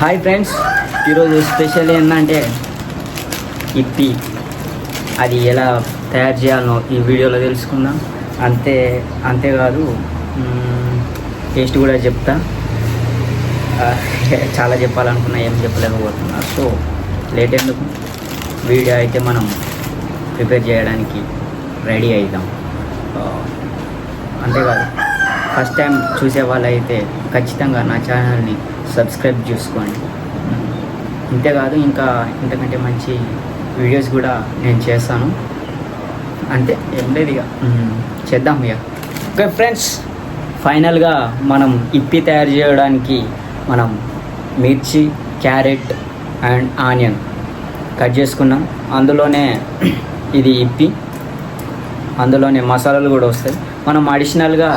Hi friends, ఈరోజు special ఏంటంటే ఇప్పి అది ఎలా తయారు చేయాలో ఈ వీడియోలో తెలుసుకుందాం. అంతేకాదు టేస్ట్ కూడా చెప్తా. చాలా చెప్పాలనుకున్నా ఏం చెప్పలేకపోతున్నా. సో లేట్ ఎందుకు, వీడియో అయితే మనం ప్రిపేర్ చేయడానికి రెడీ అవుతాం. అంతేకాదు ఫస్ట్ టైం చూసే వాళ్ళైతే ఖచ్చితంగా నా ఛానల్ని సబ్స్క్రైబ్ చేసుకోండి. ఇంతేకాదు ఇంకా ఇంతకంటే మంచి వీడియోస్ కూడా నేను చేస్తాను. అంతే, ఏం లేదు, ఇక చేద్దాం. ఇక ఓకే ఫ్రెండ్స్, ఫైనల్గా మనం ఇప్పి తయారు చేయడానికి మనం మిర్చి, క్యారెట్ అండ్ ఆనియన్ కట్ చేసుకున్నాం. అందులోనే ఇది ఇప్పి, అందులోనే మసాలాలు కూడా వస్తాయి. మనం అడిషనల్గా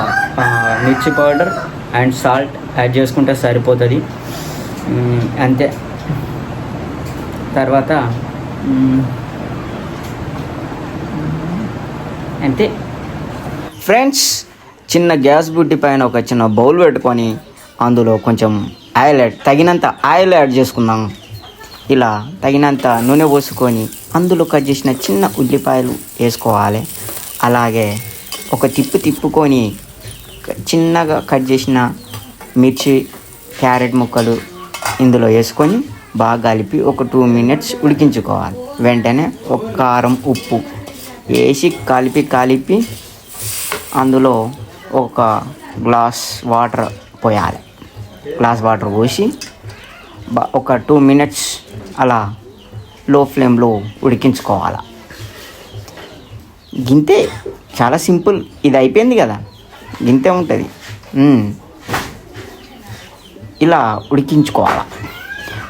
మిర్చి పౌడర్ అండ్ సాల్ట్ యాడ్ చేసుకుంటే సరిపోతుంది. అంతే. తర్వాత అంతే ఫ్రెండ్స్, చిన్న గ్యాస్ బుడ్డి పైన ఒక చిన్న బౌల్ పెట్టుకొని అందులో కొంచెం తగినంత ఆయిల్ యాడ్ చేసుకుందాం. ఇలా తగినంత నూనె పోసుకొని అందులో కట్ చేసిన చిన్న ఉల్లిపాయలు వేసుకోవాలి. అలాగే ఒక తిప్పుకొని చిన్నగా కట్ చేసిన మిర్చి, క్యారెట్ ముక్కలు ఇందులో వేసుకొని బాగా కలిపి ఒక 2 minutes ఉడికించుకోవాలి. వెంటనే ఒక కారం, ఉప్పు వేసి కలిపి అందులో ఒక గ్లాస్ వాటర్ పోయాలి. గ్లాస్ వాటర్ పోసి ఒక 2 minutes అలా లో ఫ్లేమ్లో ఉడికించుకోవాలి. గింతే, చాలా సింపుల్. ఇది అయిపోయింది కదా, గింతే ఉంటుంది. ఇలా ఉడికించుకోవాలి.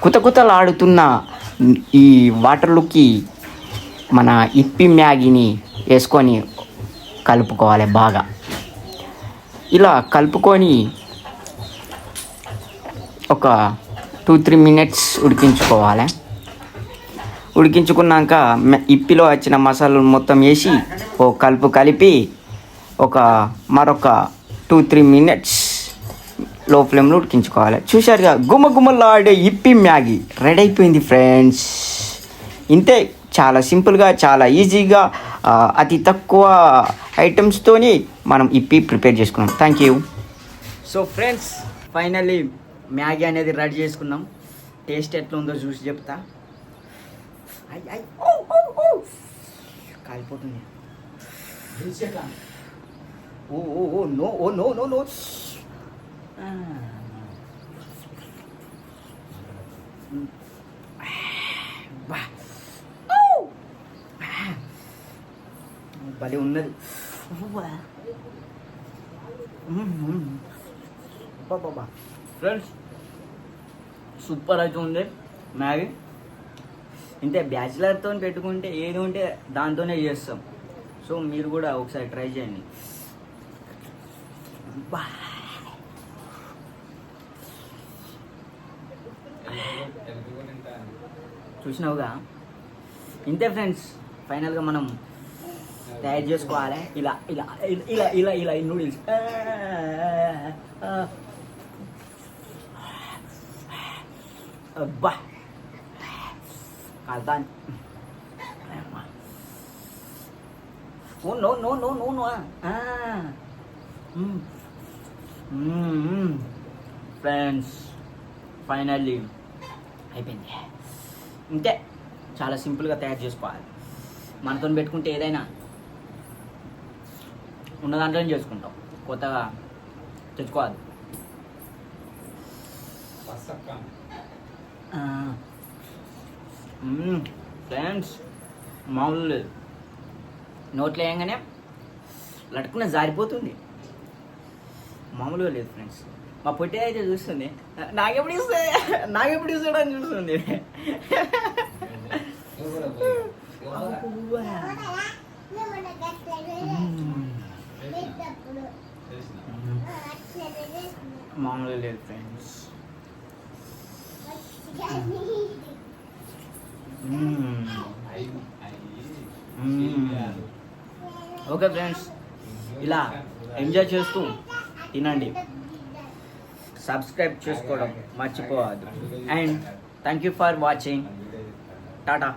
కుతకుతలాడుతున్న ఈ వాటర్లోకి మన ఇప్పి మ్యాగీని వేసుకొని కలుపుకోవాలి బాగా. ఇలా కలుపుకొని ఒక 2-3 minutes ఉడికించుకోవాలి. ఉడికించుకున్నాక ఇప్పిలో వచ్చిన మసాలాలు మొత్తం వేసి కలిపి మరొక 2-3 minutes లో ఫ్లేమ్లో ఉడికించుకోవాలి. చూశారుగా, గుమ్మలాడే ఇప్పి మ్యాగీ రెడీ అయిపోయింది ఫ్రెండ్స్. ఇంతే, చాలా సింపుల్గా, చాలా ఈజీగా, అతి తక్కువ ఐటమ్స్తోని మనం ఇప్పి ప్రిపేర్ చేసుకున్నాం. Thank you. So friends, finally Maggi అనేది రెడీ చేసుకున్నాం. టేస్ట్ ఎట్లా ఉందో చూసి చెప్తా. కాలిపోతుంది. నో భలే ఉన్నది. ఫ్రెండ్స్, సూపర్ అయితే ఉంది మ్యాగీ. ఇంతే, బ్యాచిలర్తో పెట్టుకుంటే ఏది ఉంటే దాంతోనే చేస్తాం. సో మీరు కూడా ఒకసారి ట్రై చేయండి. చూసినావుగా, ఇంతే ఫ్రెండ్స్. ఫైనల్గా మనం తయారు చేసుకోవాలి. ఇలా ఇలా ఇలా ఇలా ఇలా నూడిల్స్. అబ్బా, కాల్తాను. నో. ఫ్రెండ్స్, ఫైనల్లీ అయిపోయింది. ఇంతే, చాలా సింపుల్గా తయారు చేసుకోవాలి. మనతో పెట్టుకుంటే ఏదైనా ఉన్న దాంట్లోనే చేసుకుంటాం, కొత్తగా తెచ్చుకోవాలి. ఫ్రెండ్స్, మామూలు లేదు. నోట్లో వేయగానే లట్టుకున్న జారిపోతుంది. మామూలుగా లేదు ఫ్రెండ్స్. మా పొట్టి అయితే చూస్తుంది, నాకెప్పుడు ఇస్తాడు అని చూస్తుంది. మామూలుగా లేదు ఫ్రెండ్స్. ఓకే ఫ్రెండ్స్, ఇలా ఎంజాయ్ చేస్తూ తినండి. సబ్స్క్రైబ్ చేసుకోవడం మర్చిపోవద్దు. And thank you for watching. Tata.